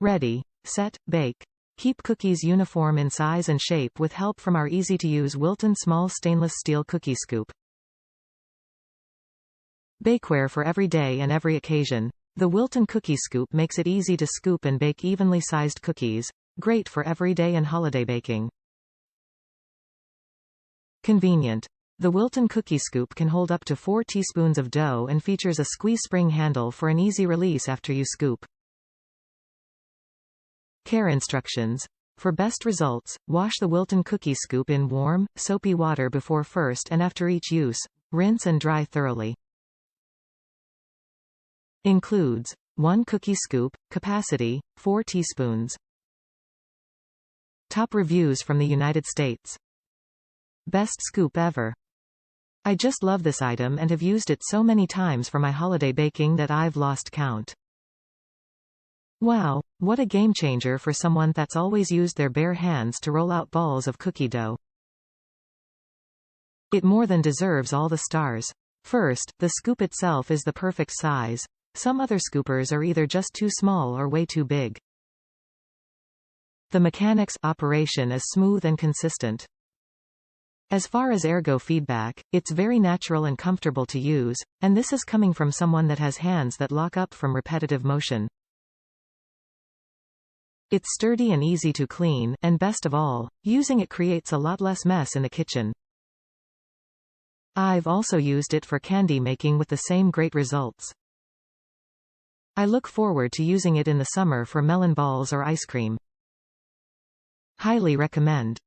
Ready, set, bake. Keep cookies uniform in size and shape with help from our easy-to-use Wilton small stainless steel cookie scoop. Bakeware for every day and every occasion. The Wilton cookie scoop makes it easy to scoop and bake evenly sized cookies, great for everyday and holiday baking. Convenient. The Wilton cookie scoop can hold up to 4 teaspoons of dough and features a squeeze spring handle for an easy release after you scoop. Care instructions. For best results, wash the Wilton cookie scoop in warm, soapy water before first and after each use. Rinse and dry thoroughly. Includes 1 cookie scoop, capacity, 4 teaspoons. Top reviews from the United States. Best scoop ever. I just love this item and have used it so many times for my holiday baking that I've lost count. Wow, what a game changer for someone that's always used their bare hands to roll out balls of cookie dough. It more than deserves all the stars. First, the scoop itself is the perfect size. Some other scoopers are either just too small or way too big. The mechanics operation is smooth and consistent. As far as ergo feedback, it's very natural and comfortable to use, and this is coming from someone that has hands that lock up from repetitive motion. It's sturdy and easy to clean, and best of all, using it creates a lot less mess in the kitchen. I've also used it for candy making with the same great results. I look forward to using it in the summer for melon balls or ice cream. Highly recommend.